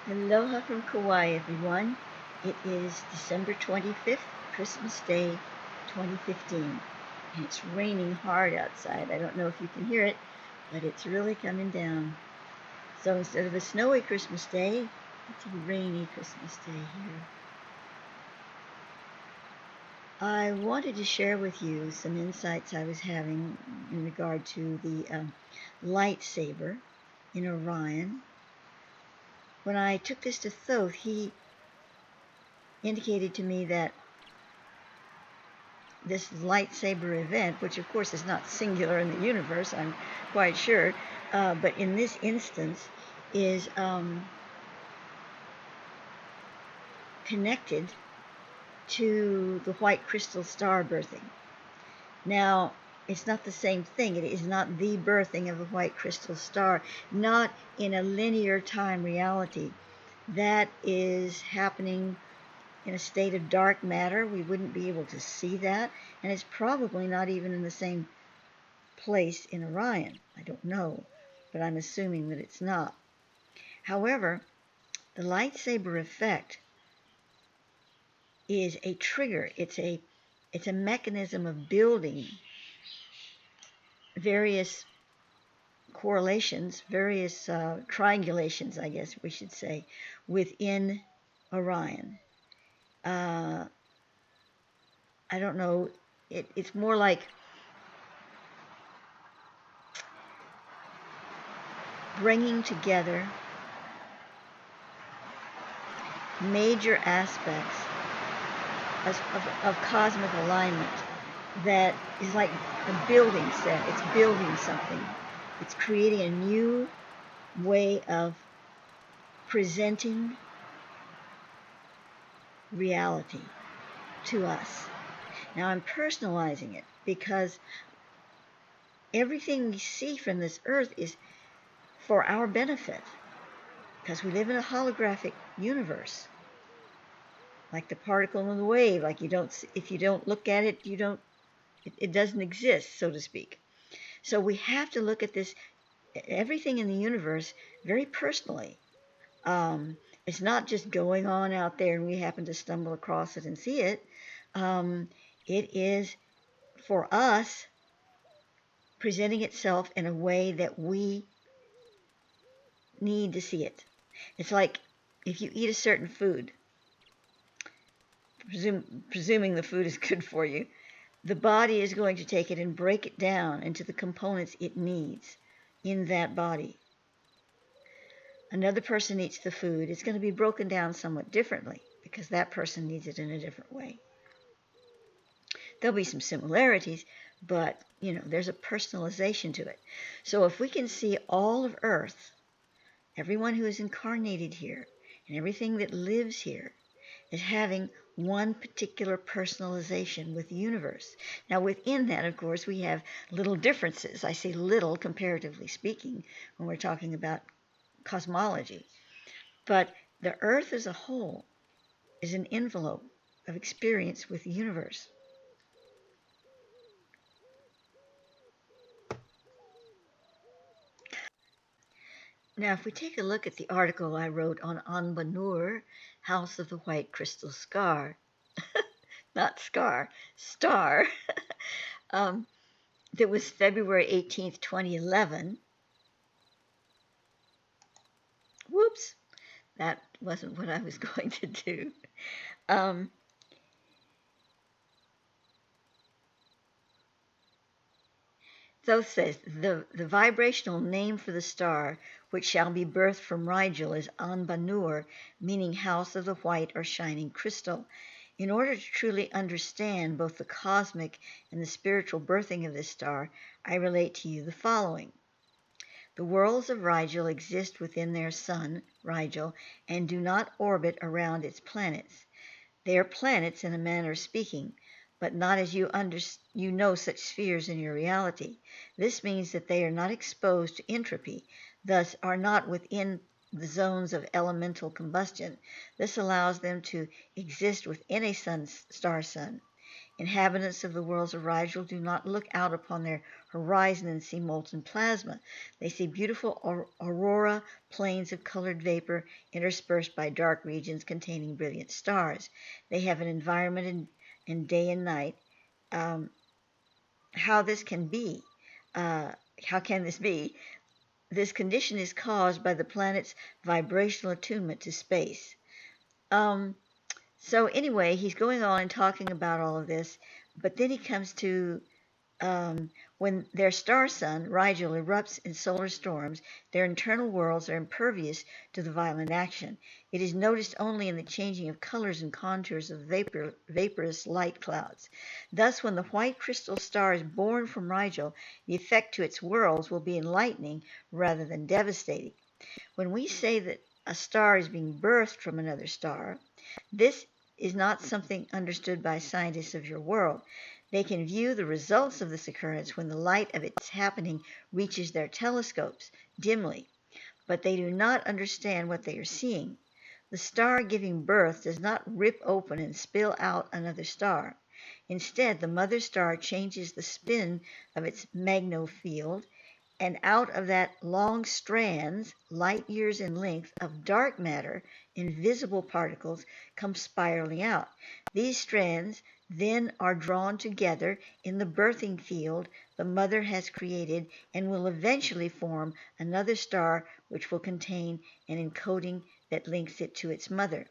Aloha from Kauai, everyone. It is December 25th, Christmas Day 2015, and it's raining hard outside. I don't know if you can hear it, but it's really coming down. So instead of a snowy Christmas Day, it's a rainy Christmas Day here. I wanted to share with you some insights I was having in regard to the lightsaber in Orion. When I took this to Thoth, he indicated to me that this lightsaber event, which of course is not singular in the universe, I'm quite sure, but in this instance is connected to the white crystal star birthing. Now, it's not the same thing. It is not the birthing of a white crystal star, not in a linear time reality. That is happening in a state of dark matter. We wouldn't be able to see that, and it's probably not even in the same place in Orion. I don't know, but I'm assuming that it's not. However, the lightsaber effect is a trigger. It's a mechanism of building various correlations, various triangulations, I guess we should say, within Orion. I don't know. It's more like bringing together major aspects of cosmic alignment that is like a building set. It's building something. It's creating a new way of presenting reality to us. Now I'm personalizing it because everything we see from this earth is for our benefit, because we live in a holographic universe, like the particle and the wave. Like if you don't look at it, it doesn't exist, so to speak. So we have to look at this, everything in the universe, very personally. It's not just going on out there and we happen to stumble across it and see it. It is, for us, presenting itself in a way that we need to see it. It's like if you eat a certain food, presuming the food is good for you, the body is going to take it and break it down into the components it needs in that body. Another person eats the food, it's going to be broken down somewhat differently because that person needs it in a different way. There'll be some similarities, but there's a personalization to it. So if we can see all of Earth, everyone who is incarnated here, and everything that lives here is having one particular personalization with the universe. Now within that, of course, we have little differences. I say little, comparatively speaking, when we're talking about cosmology. But the Earth as a whole is an envelope of experience with the universe. Now, if we take a look at the article I wrote on Anbanur, House of the White Crystal Scar, not scar, star, that was February 18th, 2011. Whoops, that wasn't what I was going to do. Thoth says, the vibrational name for the star, which shall be birthed from Rigel, is Anbanur, meaning house of the white or shining crystal. In order to truly understand both the cosmic and the spiritual birthing of this star, I relate to you the following. The worlds of Rigel exist within their sun, Rigel, and do not orbit around its planets. They are planets in a manner of speaking, but not as you know such spheres in your reality. This means that they are not exposed to entropy, thus are not within the zones of elemental combustion. This allows them to exist within a star sun. Inhabitants of the worlds of Rigel do not look out upon their horizon and see molten plasma. They see beautiful aurora plains of colored vapor interspersed by dark regions containing brilliant stars. They have an environment in day and night. Um, how this can be? Uh, how can this be? This condition is caused by the planet's vibrational attunement to space. Um, so anyway, he's going on and talking about all of this, but then he comes to when their star sun, Rigel, erupts in solar storms, their internal worlds are impervious to the violent action. It is noticed only in the changing of colors and contours of vaporous light clouds. Thus, when the white crystal star is born from Rigel, the effect to its worlds will be enlightening rather than devastating. When we say that a star is being birthed from another star, this is not something understood by scientists of your world. They can view the results of this occurrence when the light of its happening reaches their telescopes dimly, but they do not understand what they are seeing. The star giving birth does not rip open and spill out another star. Instead, the mother star changes the spin of its magnofield, and out of that long strands, light years in length, of dark matter, invisible particles, come spiraling out. These strands then are drawn together in the birthing field the mother has created and will eventually form another star which will contain an encoding that links it to its mother.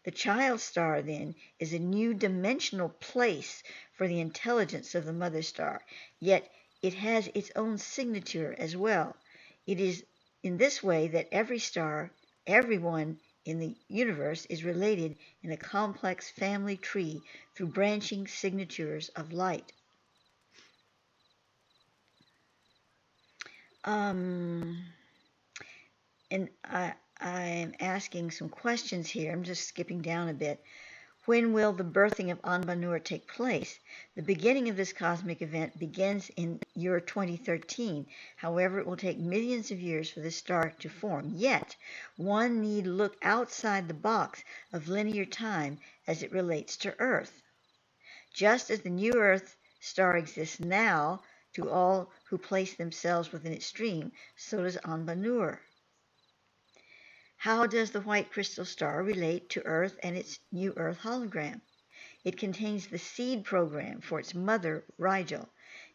The child star, then, is a new dimensional place for the intelligence of the mother star, yet it has its own signature as well. It is in this way that every star, everyone in the universe, is related in a complex family tree through branching signatures of light. And I'm asking some questions here. I'm just skipping down a bit. When will the birthing of Anbanur take place? The beginning of this cosmic event begins in year 2013. However, it will take millions of years for this star to form. Yet, one need look outside the box of linear time as it relates to Earth. Just as the new Earth star exists now to all who place themselves within its stream, so does Anbanur. How does the white crystal star relate to Earth and its new Earth hologram? It contains the seed program for its mother, Rigel,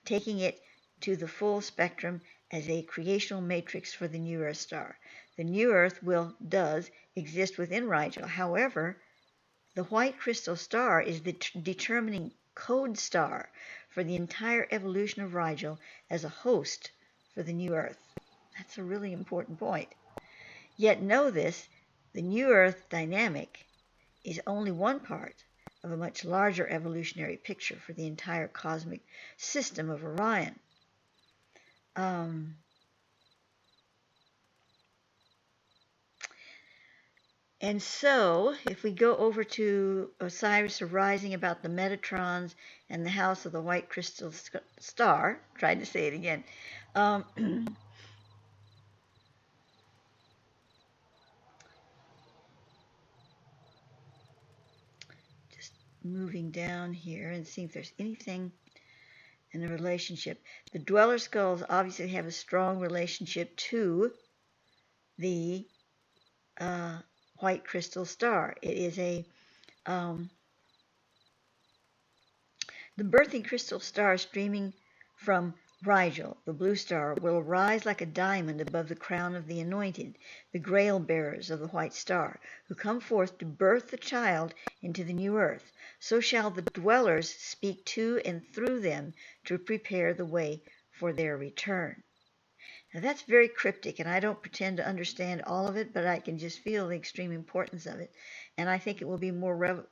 taking it to the full spectrum as a creational matrix for the new Earth star. The new Earth does exist within Rigel. However, the white crystal star is the determining code star for the entire evolution of Rigel as a host for the new Earth. That's a really important point. Yet know this, the new Earth dynamic is only one part of a much larger evolutionary picture for the entire cosmic system of Orion. And so, if we go over to Osiris arising about the Metatrons and the house of the white crystal star, tried to say it again, just moving down here and see if there's anything in the relationship. The dweller skulls obviously have a strong relationship to the white crystal star. It is the birthing crystal star streaming from Rigel, the blue star, will rise like a diamond above the crown of the anointed, the grail bearers of the white star, who come forth to birth the child into the new earth. So shall the dwellers speak to and through them to prepare the way for their return. Now that's very cryptic, and I don't pretend to understand all of it, but I can just feel the extreme importance of it, and I think it will be more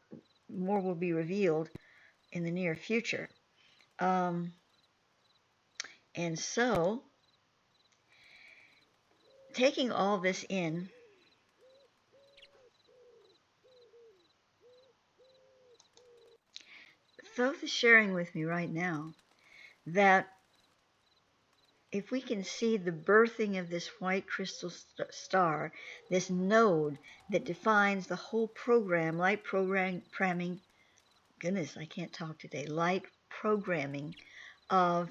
will be revealed in the near future. And so, taking all this in, Thoth is sharing with me right now that if we can see the birthing of this white crystal star, this node that defines the whole program, light programming goodness, I can't talk today, light programming of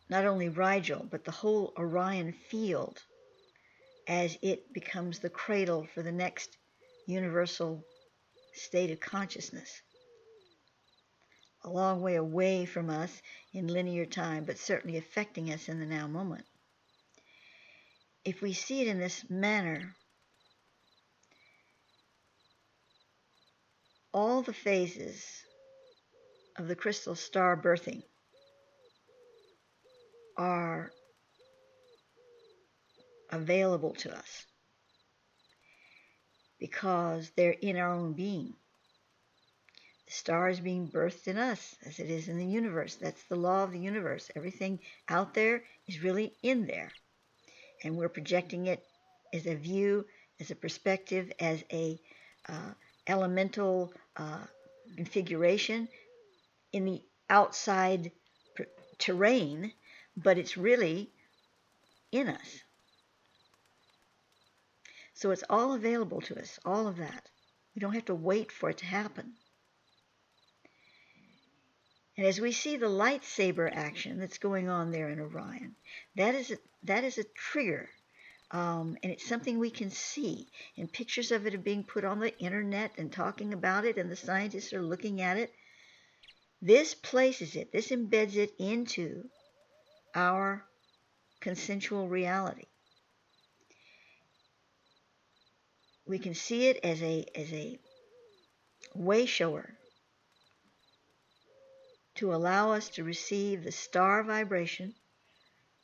not only Rigel, but the whole Orion field as it becomes the cradle for the next universal state of consciousness. A long way away from us in linear time, but certainly affecting us in the now moment. If we see it in this manner, all the phases of the crystal star birthing are available to us because they're in our own being. The star is being birthed in us as it is in the universe. That's the law of the universe. Everything out there is really in there. And we're projecting it as a view, as a perspective, as a elemental configuration in the outside terrain, but it's really in us. So it's all available to us, all of that. We don't have to wait for it to happen. And as we see the lightsaber action that's going on there in Orion, that is a trigger. And it's something we can see. And pictures of it are being put on the internet and talking about it, and the scientists are looking at it. This places it, this embeds it into our consensual reality. We can see it as a way shower to allow us to receive the star vibration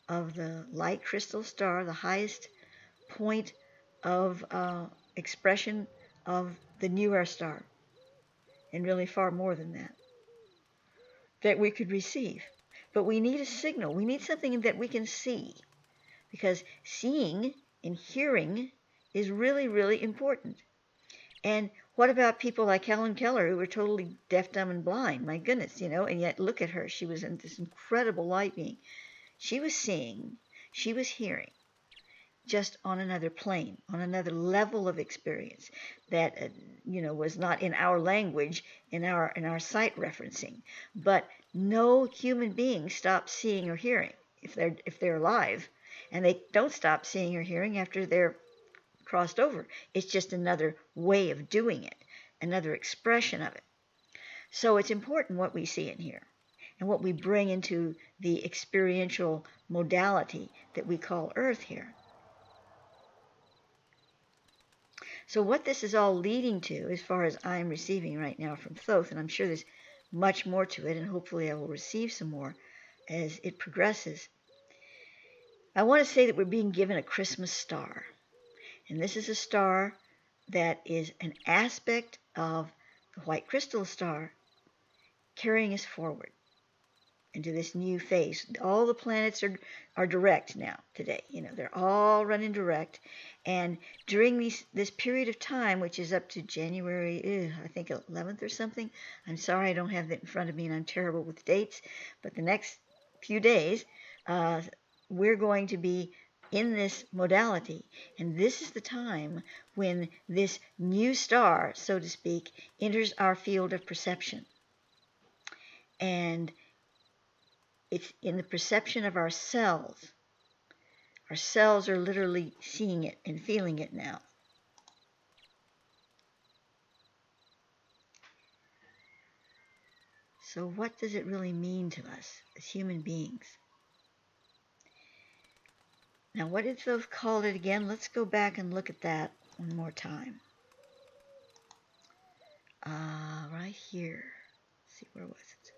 of the light crystal star, the highest point of expression of the newer star, and really far more than that we could receive. But we need a signal. We need something that we can see, because seeing and hearing is really, really important. And what about people like Helen Keller, who were totally deaf, dumb, and blind? My goodness, and yet look at her. She was in this incredible light being. She was seeing, she was hearing, just on another plane, on another level of experience that was not in our language, in our sight referencing. But no human being stops seeing or hearing if they're alive, and they don't stop seeing or hearing after they're crossed over. It's just another way of doing it, another expression of it. So it's important what we see and hear, and what we bring into the experiential modality that we call Earth here. So what this is all leading to, as far as I'm receiving right now from Thoth, and I'm sure there's much more to it, and hopefully I will receive some more as it progresses. I want to say that we're being given a Christmas star. And this is a star that is an aspect of the white crystal star carrying us forward into this new phase. All the planets are direct now today. They're all running direct. And during this period of time, which is up to January, I think 11th or something. I'm sorry I don't have that in front of me, and I'm terrible with dates. But the next few days, we're going to be in this modality. And this is the time when this new star, so to speak, enters our field of perception. And it's in the perception of our cells. Our cells are literally seeing it and feeling it now. So what does it really mean to us as human beings? Now, what did Thoth call it again? Let's go back and look at that one more time. Right here. Let's see, where was it?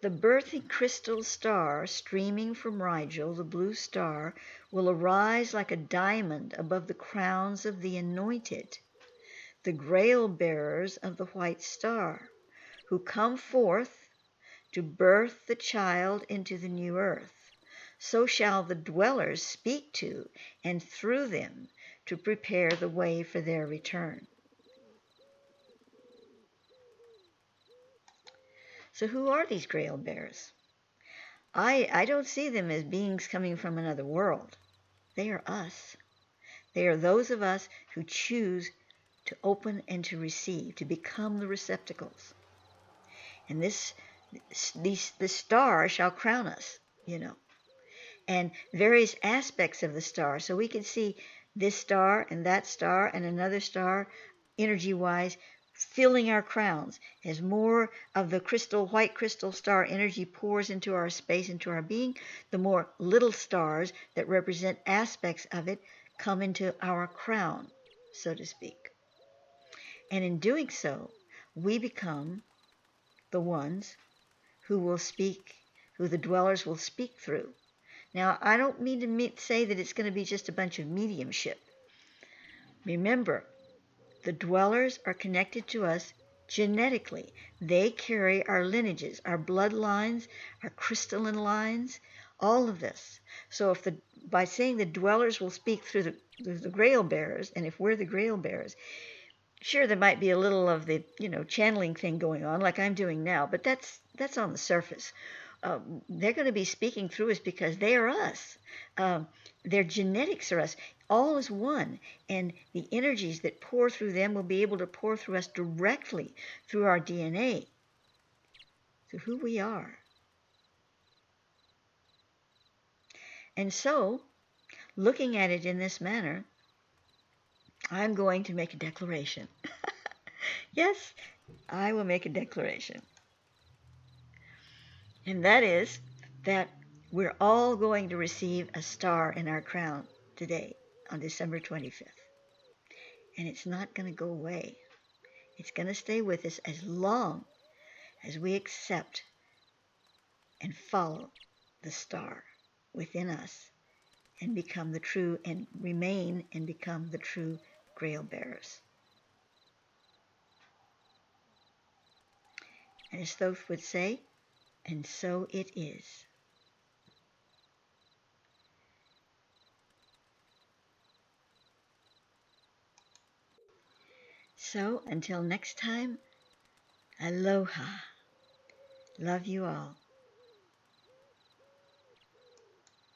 The birthing crystal star streaming from Rigel, the blue star, will arise like a diamond above the crowns of the anointed, the grail bearers of the white star, who come forth to birth the child into the new earth. So shall the dwellers speak to and through them to prepare the way for their return. So who are these grail bearers? I don't see them as beings coming from another world. They are us. They are those of us who choose to open and to receive, to become the receptacles. And the star shall crown us, and various aspects of the star. So we can see this star and another star, energy-wise, filling our crowns. As more of the white crystal star energy pours into our space, into our being, the more little stars that represent aspects of it come into our crown, so to speak. And in doing so, we become the ones who will speak, who the dwellers will speak through. Now, I don't mean to say that it's going to be just a bunch of mediumship. Remember, the dwellers are connected to us genetically. They carry our lineages, our bloodlines, our crystalline lines, all of this. So by saying the dwellers will speak through the grail bearers, and if we're the grail bearers, sure, there might be a little of the channeling thing going on like I'm doing now, but that's on the surface. They're going to be speaking through us because they are us. Their genetics are us. All is one, and the energies that pour through them will be able to pour through us directly through our DNA, through who we are. And so, looking at it in this manner, I'm going to make a declaration. Yes, I will make a declaration. And that is that we're all going to receive a star in our crown today on December 25th. And it's not going to go away. It's going to stay with us as long as we accept and follow the star within us and become the true and remain and become the true grail bearers. And as Thoth would say, and so it is. So until next time, aloha. Love you all.